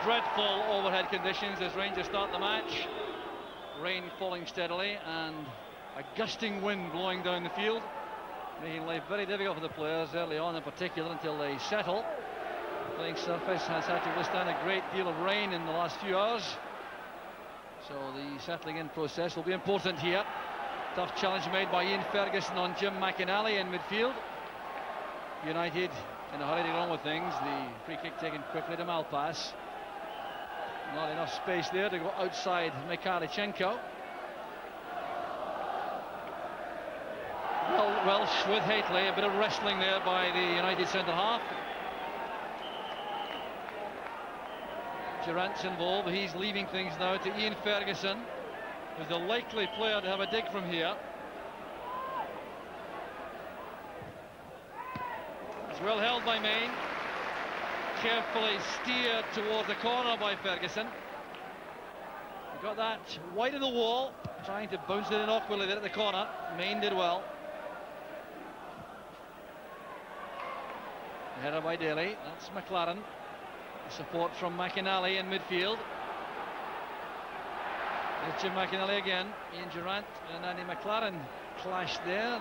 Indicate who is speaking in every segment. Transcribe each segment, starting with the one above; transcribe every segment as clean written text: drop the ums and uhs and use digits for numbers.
Speaker 1: dreadful overhead conditions as Rangers start the match. Rain falling steadily and a gusting wind blowing down the field, making life very difficult for the players early on in particular until they settle. The playing surface has had to withstand a great deal of rain in the last few hours, so the settling in process will be important here. Tough challenge made by Ian Ferguson on Jim McInally in midfield. United in a hurry to get on with things. The free kick taken quickly to Malpass. Not enough space there to go outside Mikhalichenko. Well, Welsh with Haitley, a bit of wrestling there by the United centre-half. Durant's involved, he's leaving things now to Ian Ferguson, who's the likely player to have a dig from here. It's well held by Main. Carefully steered towards the corner by Ferguson. He got that wide of the wall, trying to bounce it in awkwardly there at the corner. Main did well. Header by Daly, that's McLaren. Support from McInally in midfield. There's Jim McInally again. Ian Durant and Andy McLaren clashed there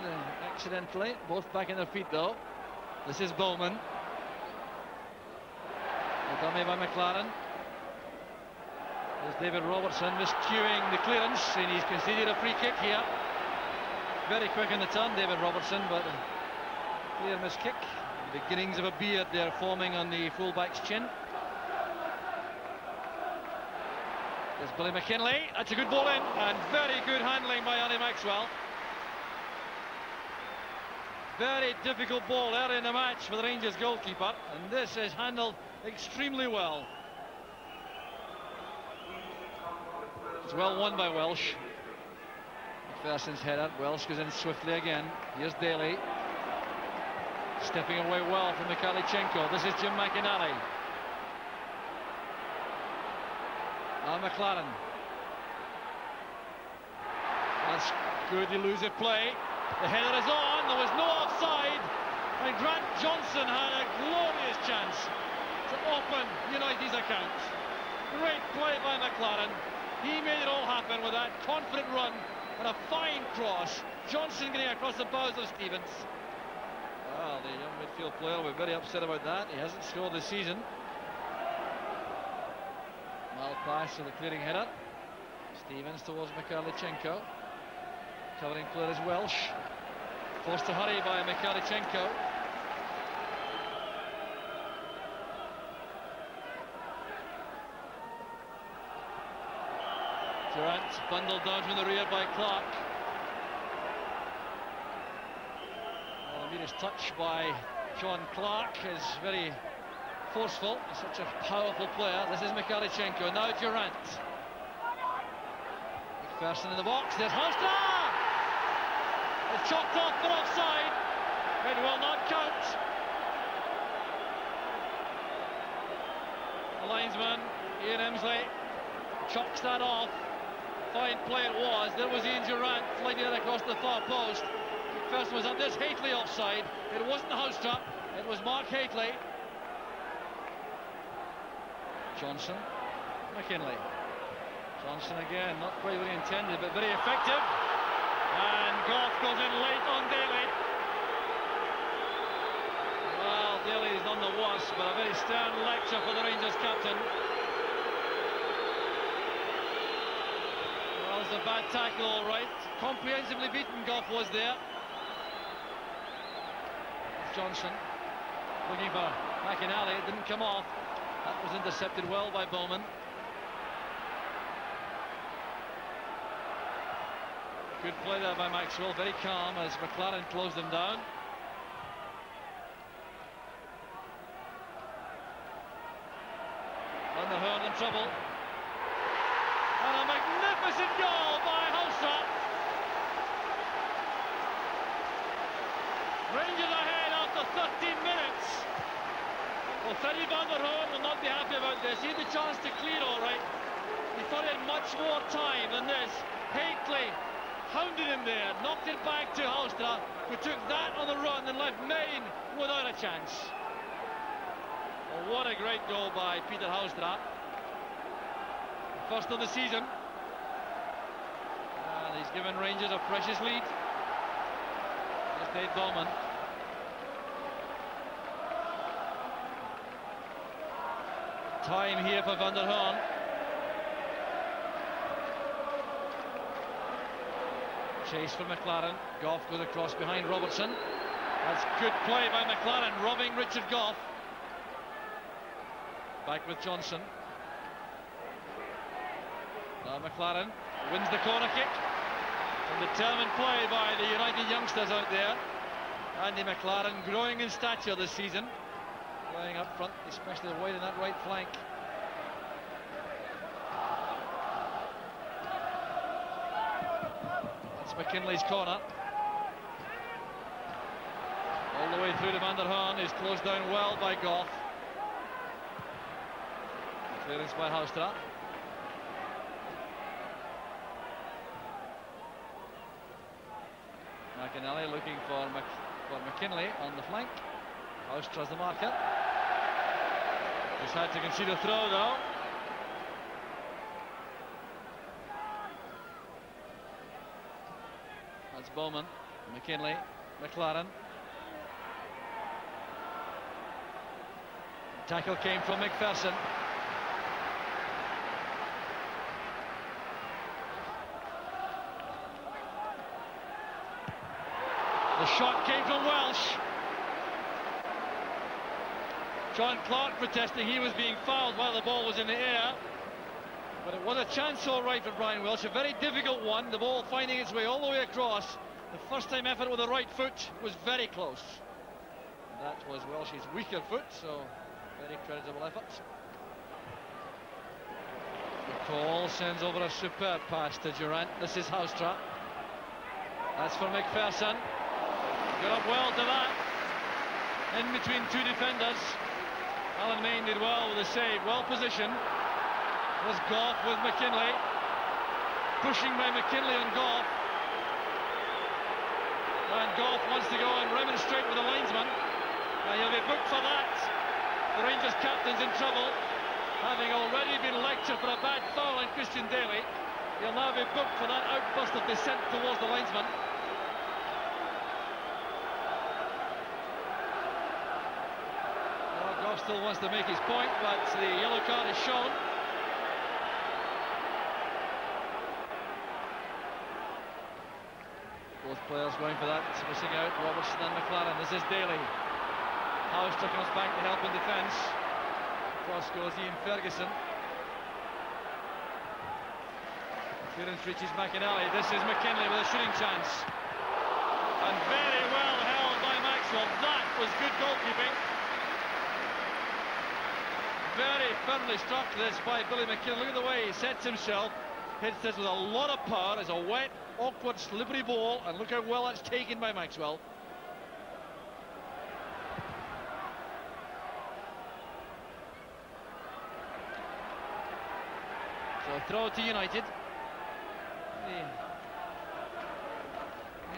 Speaker 1: accidentally. Both back on their feet though. This is Bowman. A dummy by McLaren. There's David Robertson miscuing the clearance, and he's conceded a free kick here. Very quick in the turn, David Robertson, but a clear miss kick. The beginnings of a beard there forming on the fullback's chin. There's Billy McKinlay. That's a good ball in, and very good handling by Ali Maxwell. Very difficult ball early in the match for the Rangers goalkeeper, and this is handled extremely well. It's well won by Welsh. McPherson's header. Welsh goes in swiftly again. Here's Daly. Stepping away well from Mikhalichenko. This is Jim McInally. Now McLaren. That's good elusive play. The header is on. There was no offside. And Grant Johnson had a glorious chance to open United's account. Great play by McLaren. He made it all happen with that confident run and a fine cross. Johnson getting across the bows of Stevens. Well, the young midfield player will be very upset about that. He hasn't scored this season. Malpass with a clearing header. Stevens towards Mikhalichenko. Covering player is Welsh. Forced to hurry by Mikhalichenko. Durant bundled down from the rear by Clark. Well, the merest touch by John Clark is very forceful. He's such a powerful player. This is Mikhalichenko. Now Durant. McPherson in the box. There's Halstra! It's chopped off for offside. It will not count. The linesman, Ian Emsley, chops that off. Fine play it was. There was Ian Durant flighting it across the far post. McPherson was on this. Haitley offside. It wasn't Halstra. It was Mark Haitley. Johnson. McKinley. Johnson again, not quite what he intended, but very effective. And Goff goes in late on Daly. Well, Daly's none the worse, but a very stern lecture for the Rangers captain. Well, it's a bad tackle, all right. Comprehensively beaten, Goff was there. Johnson looking for McInally. It didn't come off. That was intercepted well by Bowman. Good play there by Maxwell, very calm as McLaren closed them down. Van der Hoorn in trouble. And a magnificent goal by Halstra. Rangers ahead after 13 minutes. Well, Freddie Van der Hoorn will not be happy about this. He had the chance to clear all right. He thought he had much more time than this. Haitley hounded him there, knocked it back to Halstra, who took that on the run and left Main without a chance. Well, what a great goal by Peter Halstra. first of the season. And he's given Rangers a precious lead. There's Dave Bowman. Time here for Van der Horn. Chase for McLaren. Goff goes across behind Robertson. That's good play by McLaren, robbing Richard Goff. Back with Johnson. Now McLaren wins the corner kick. And determined play by the United youngsters out there. Andy McLaren growing in stature this season. Playing up front, especially wide in that right flank. That's McKinley's corner. All the way through to Van der Horn, is closed down well by Goff. Clearance by Houstra. McInally looking for McKinley on the flank. Houstra's the marker. He's had to concede a throw though. That's Bowman, McKinley, McLaren. Tackle came from McPherson. The shot came from Welsh. John Clark protesting he was being fouled while the ball was in the air. But it was a chance all right for Brian Welsh, a very difficult one, the ball finding its way all the way across. The first time effort with the right foot was very close. And that was Welsh's weaker foot, so very creditable effort. McCall sends over a superb pass to Durant. This is Houstra. That's for McPherson. Got up well to that. In between two defenders. Alan Main did well with the save. Well positioned. Was Goff with McKinley. Pushing by McKinley and Goff. And Goff wants to go and remonstrate with the linesman. And he'll be booked for that. The Rangers captain's in trouble, having already been lectured for a bad foul on Christian Daly. He'll now be booked for that outburst of dissent towards the linesman. Well, Goff still wants to make his point, but the yellow card is shown. Both players going for that, missing out, Robertson and McLaren. This is Daly. Houstra comes back to help in defence. Across goes Ian Ferguson. Clearance reaches McInally. This is McKinley with a shooting chance. And very well held by Maxwell. That was good goalkeeping. Very firmly struck this by Billy McKinley. Look at the way he sets himself. Hits this with a lot of power. It's a wet, awkward, slippery ball. And look how well that's taken by Maxwell. So throw to United. The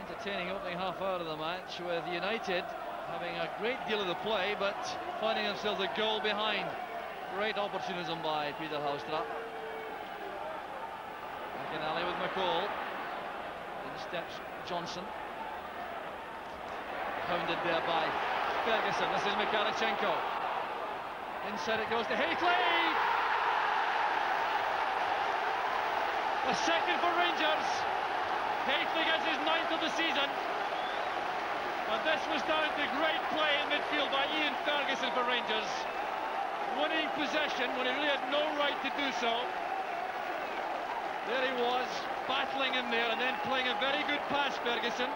Speaker 1: entertaining opening half hour of the match, with United having a great deal of the play but finding themselves a goal behind. Great opportunism by Peter Houstra. McInally with McCall. In steps Johnson. Hounded there by Ferguson. This is Mikhalichenko. Inside it goes to Haitley. A second for Rangers. Haitley gets his 9th of the season. And this was down to great play in midfield by Ian Ferguson for Rangers. Winning possession when he really had no right to do so. There he was, battling in there and then playing a very good pass, Ferguson.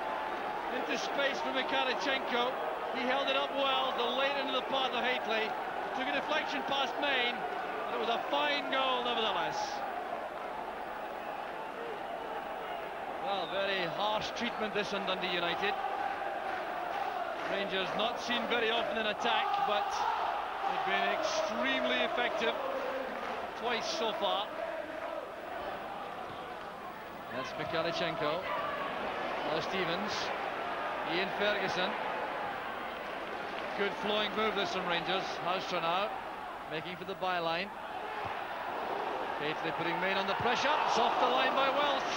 Speaker 1: Into space for Mikhalichenko. He held it up well, the late into the path of Haitley. Took a deflection past Main, and it was a fine goal nevertheless. Well, very harsh treatment this on Dundee United. Rangers not seen very often in attack, but they've been extremely effective twice so far. That's Mikhalichenko. Now Stevens. Ian Ferguson. Good flowing move this from Rangers. Houstra now making for the byline. Keithley putting Main under pressure. It's off the line by Welsh.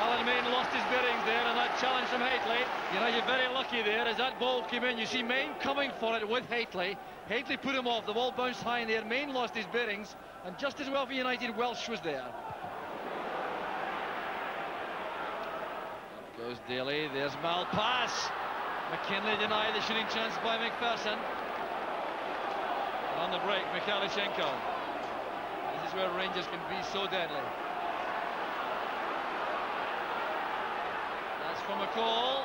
Speaker 1: Alan Main lost his bearings there, and that challenge from Haitley. You're very lucky there as that ball came in. You see Main coming for it with Haitley. Haitley put him off. The ball bounced high in the air. Main lost his bearings, and just as well for United, Welsh was there. Up goes Daly. There's Mal pass. McKinley denied the shooting chance by McPherson. And on the break, Mikhailchenko. This is where Rangers can be so deadly. That's from McCall.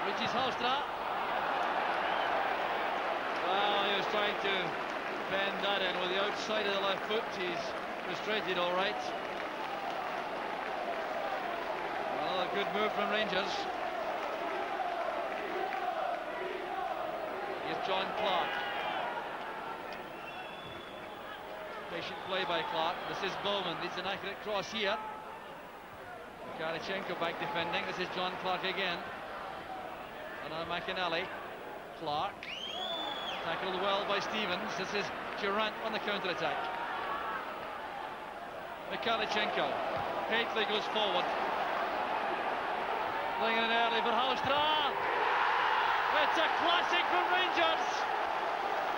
Speaker 1: Reaches Halstra. Well, he was trying to bend that in with the outside of the left foot. He's frustrated, all right. Another good move from Rangers. Here's John Clark. Patient play by Clark. This is Bowman. Needs an accurate cross here. Mikhailchenko back defending. This is John Clark again. And now McInally. Clark. Tackled well by Stevens. This is Durant on the counter-attack. Mikhailchenko. Haitley goes forward. Laying it in early for Halstra. It's a classic from Rangers.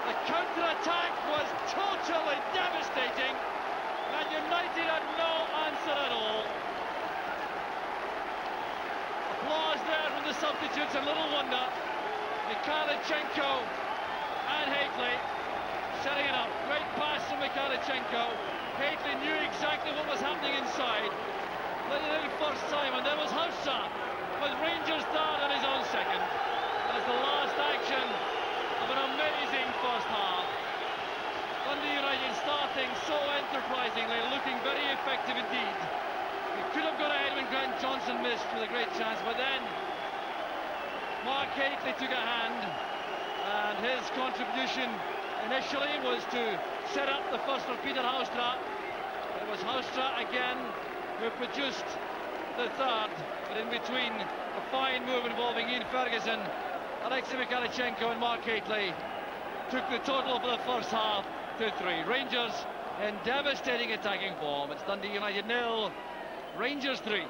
Speaker 1: The counter-attack was totally devastating, and United had no answer at all. Applause there from the substitutes, and little wonder. Mikhailchenko and Haitley setting it up. Great pass from Mikhailchenko. Haitley knew exactly what was happening inside. Let it in first time, and there was Hausa with Rangers third and his own second. That's the last action of an amazing first half. Dundee United starting so enterprisingly, looking very effective indeed. He could have gone ahead when Grant Johnson missed with a great chance, but then Mark Haitley took a hand, and his contribution initially was to set up the first for Peter Haustra. It was Haustra again who produced the third, but in between a fine move involving Ian Ferguson, Alexei Mikhailchenko and Mark Haitley took the total for the first half to 3. Rangers in devastating attacking form. It's Dundee United 0, Rangers 3.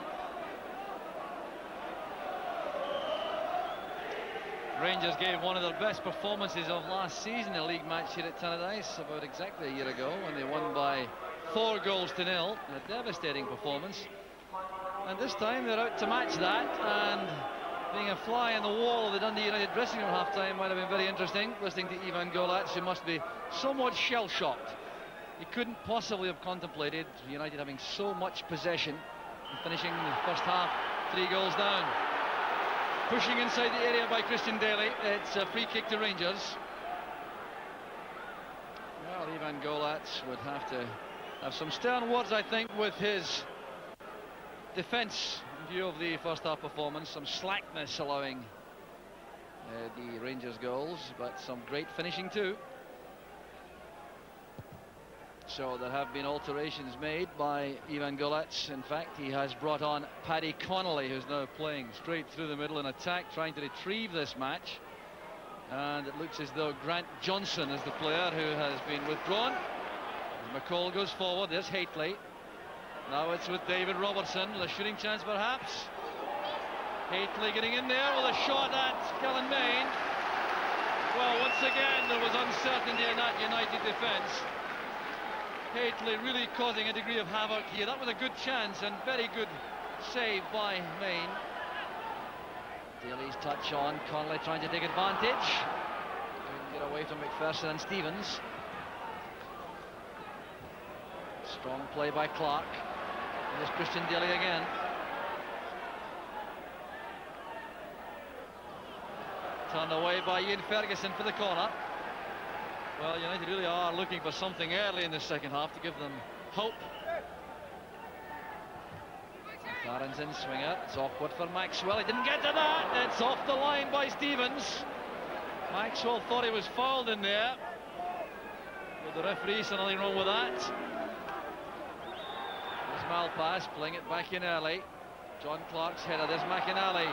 Speaker 1: Rangers gave one of their best performances of last season, a league match here at Tannadice about exactly a year ago, when they won by 4 goals to 0. A devastating performance. And this time they're out to match that, and being a fly in the wall of the Dundee United dressing room half-time might have been very interesting, listening to Ivan Golac, who must be somewhat shell-shocked. He couldn't possibly have contemplated United having so much possession and finishing the first half 3 goals down. Pushing inside the area by Christian Daly. It's a free kick to Rangers. Well, Ivan Golac would have to have some stern words, I think, with his defence in view of the first half performance. Some slackness allowing the Rangers goals, but some great finishing too. So there have been alterations made by Ivan Golac. In fact, he has brought on Paddy Connolly, who's now playing straight through the middle in attack, trying to retrieve this match. And it looks as though Grant Johnson is the player who has been withdrawn. As McCall goes forward, there's Haitley. Now it's with David Robertson, with a shooting chance perhaps. Haitley getting in there with a shot at Kellen Main. Well, once again there was uncertainty in that United defence. Haitley really causing a degree of havoc here. That was a good chance and very good save by Main. Daly's touch on, Connolly trying to take advantage. Couldn't get away from McPherson and Stevens. Strong play by Clark. Here's Christian Daly again. Turned away by Ian Ferguson for the corner. Well, United really are looking for something early in the second half to give them hope. Clarence in swinger. It's awkward for Maxwell. He didn't get to that. It's off the line by Stevens. Maxwell thought he was fouled in there. But the referee said nothing wrong with that. There's Malpass playing it back in early. John Clark's header. There's McInally.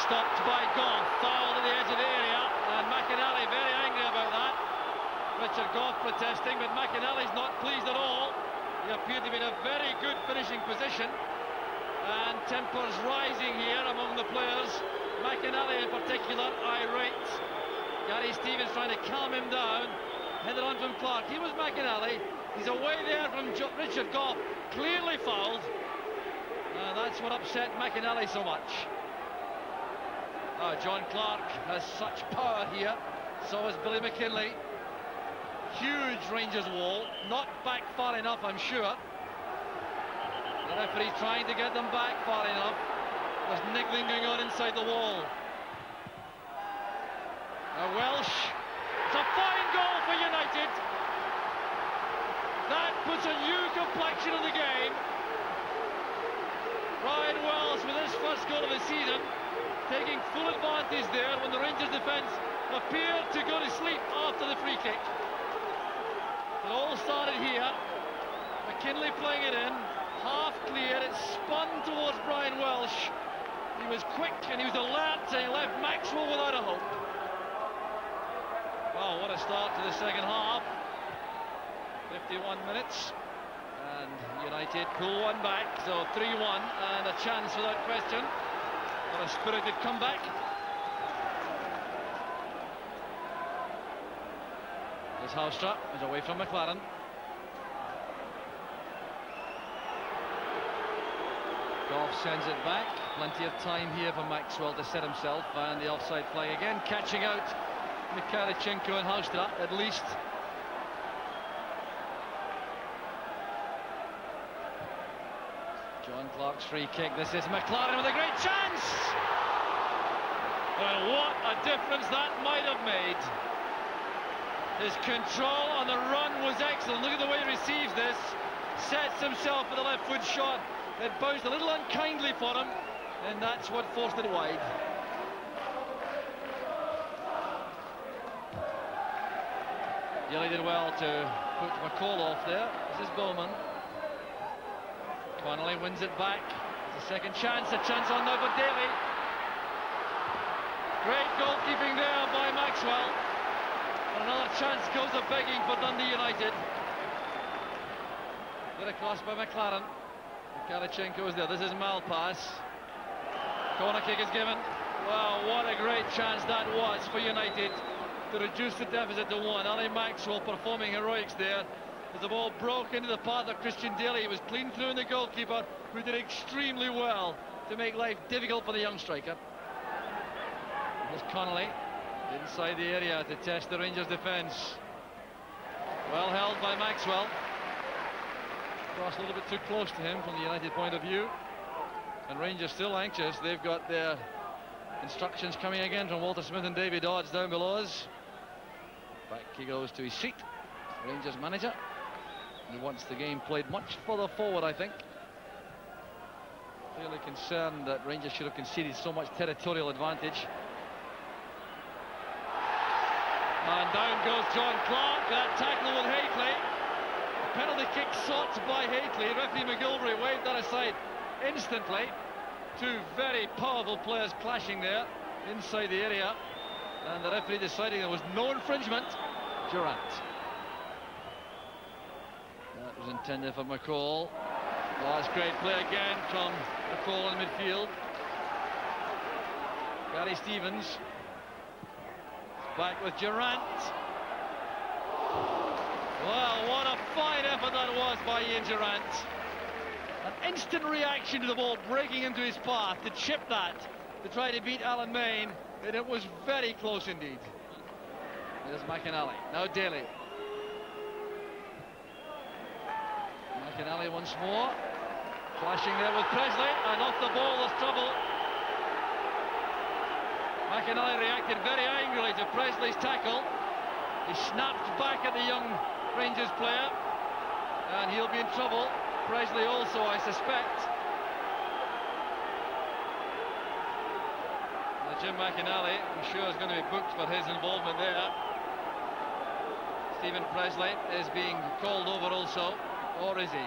Speaker 1: Stopped by Goff. Fouled at the edge of the area. And McInally very angry about that. Richard Gough protesting, but McInally's not pleased at all. He appeared to be in a very good finishing position, and tempers rising here among the players. McInally in particular, irate. Gary Stevens trying to calm him down. Headed on from Clark. He was McInally. He's away there from Richard Gough, clearly fouled. That's what upset McInally so much. John Clark has such power here. So has Billy McKinlay. Huge Rangers wall, not back far enough, I'm sure. The referee trying to get them back far enough. There's niggling going on inside the wall. Welsh. It's a fine goal for United. That puts a new complexion in the game. Brian Welsh with his first goal of the season, taking full advantage there when the Rangers defence appeared to go to sleep after the free kick. It all started here. McKinlay playing it in, half cleared, it spun towards Brian Welsh. He was quick and he was alert, and he left Maxwell without a hope. Wow, what a start to the second half. 51 minutes, and United pull one back, so 3-1, and a chance without question for a spirited comeback. As Houstra is away from McLaren. Gough sends it back. Plenty of time here for Maxwell to set himself, and the offside flag again, catching out Mikhailchenko and Houstra at least. John Clark's free kick. This is McLaren with a great chance. And what a difference that might have made. His control on the run was excellent. Look at the way he receives this. Sets himself for the left foot shot. It bounced a little unkindly for him, and that's what forced it wide. Gilly did well to put McCall off there. This is Bowman. Connolly wins it back. There's a second chance, a chance on now for Daly. Great goalkeeping there by Maxwell. And another chance goes a begging for Dundee United. Get across by McLaren. Mikhailchenko is there. This is Malpass. Corner kick is given. Wow, what a great chance that was for United to reduce the deficit to 1. Ali Maxwell performing heroics there. As the ball broke into the path of Christian Daly, it was clean through in the goalkeeper, who did extremely well to make life difficult for the young striker. Here's Connolly inside the area to test the Rangers defence. Well held by Maxwell. Cross a little bit too close to him from the United point of view. And Rangers still anxious. They've got their instructions coming again from Walter Smith and Davy Dodds down below us. Back he goes to his seat. Rangers manager. He wants the game played much further forward, I think. Clearly concerned that Rangers should have conceded so much territorial advantage. And down goes John Clark. That tackle with Hately. Penalty kick sought by Hately. Referee McGilvery waved that aside instantly. Two very powerful players clashing there inside the area, and the referee deciding there was no infringement. Durant. That was intended for McCall. Oh, that's great play again from McCall in midfield. Gary Stevens back with Durant. Well, what a fine effort that was by Ian Durant. An instant reaction to the ball breaking into his path to chip that, to try to beat Alan Main, and it was very close indeed. There's McInally. Now Daly. McInally once more. Flashing there with Presley, and off the ball there's trouble. McInally reacted very angrily to Presley's tackle. He snapped back at the young Rangers player, and he'll be in trouble. Presley also, I suspect. Now Jim McInally, I'm sure, is going to be booked for his involvement there. Stephen Presley is being called over also, or is he?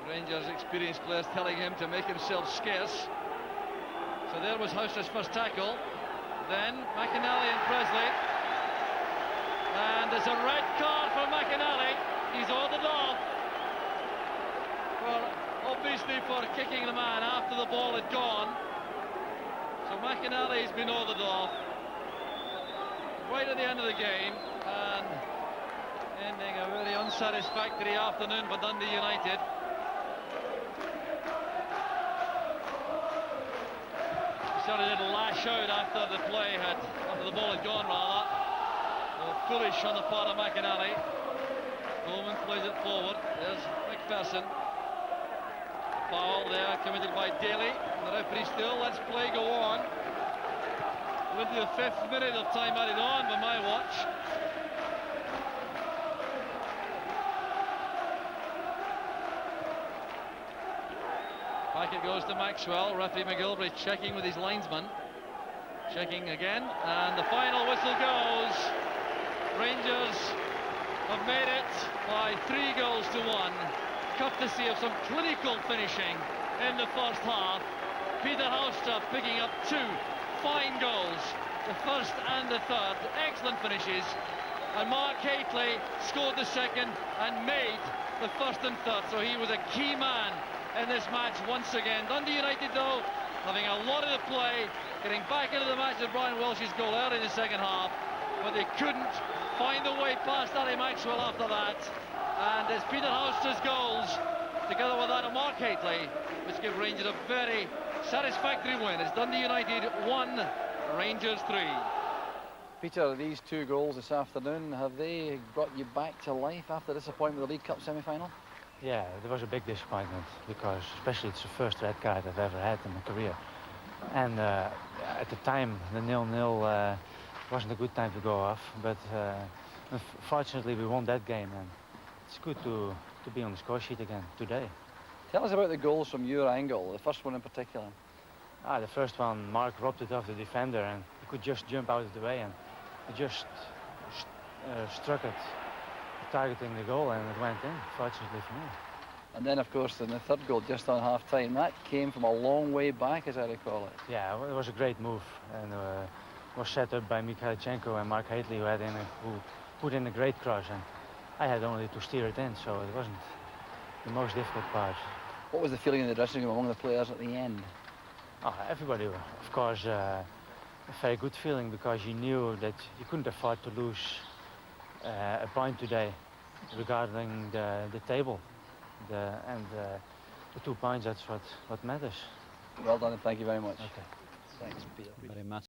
Speaker 1: Rangers experienced players telling him to make himself scarce. So there was Houster's first tackle. Then McInally and Presley. And there's a red card for McInally. He's ordered off. Obviously for kicking the man after the ball had gone. So McInally's been ordered off right at the end of the game, and ending a very unsatisfactory afternoon for Dundee United. Started to lash out after the ball had gone rather. So foolish on the part of McInally. Bowman plays it forward. There's McPherson. Foul there committed by Daly. The referee still lets play go on. We're into the 5th minute of time added on by my watch. Back it goes to Maxwell. Referee McGilvray checking with his linesman. Checking again, and the final whistle goes. Rangers have made it by 3 goals to 1. Courtesy of some clinical finishing in the first half. Peter Haustra picking up 2 fine goals, the first and the third, excellent finishes, and Mark Haitley scored the second and made the first and third, so he was a key man in this match once again. Dundee United though having a lot of the play, getting back into the match with Brian Welsh's goal early in the second half, but they couldn't find a way past Ali Maxwell after that. And it's Peter Haustra's goals, together with that of Mark Haitley, which give Rangers a very satisfactory win. It's Dundee United 1, Rangers 3.
Speaker 2: Peter, these 2 goals this afternoon, have they brought you back to life after disappointment with the League Cup semi-final?
Speaker 3: Yeah, it was a big disappointment, because especially it's the first red card I've ever had in my career. And at the time, the 0-0 wasn't a good time to go off, but fortunately we won that game, and it's good to be on the score sheet again today.
Speaker 2: Tell us about the goals from your angle, the first one in particular.
Speaker 3: The first one, Mark robbed it off the defender, and he could just jump out of the way, and he just struck it, targeting the goal, and it went in, fortunately for me.
Speaker 2: And then, of course, in the third goal, just on half-time, that came from a long way back, as I recall it.
Speaker 3: Yeah, it was a great move, and was set up by Mikhailchenko and Mark Haitley, who put in a great cross, and I had only to steer it in, so it wasn't the most difficult part.
Speaker 2: What was the feeling in the dressing room among the players at the end?
Speaker 3: Everybody, of course, a very good feeling, because you knew that you couldn't afford to lose a point today regarding the table. The 2 points, that's what matters.
Speaker 2: Well done, and thank you very much.
Speaker 3: Okay.
Speaker 2: Thanks, Peter.
Speaker 4: Very much.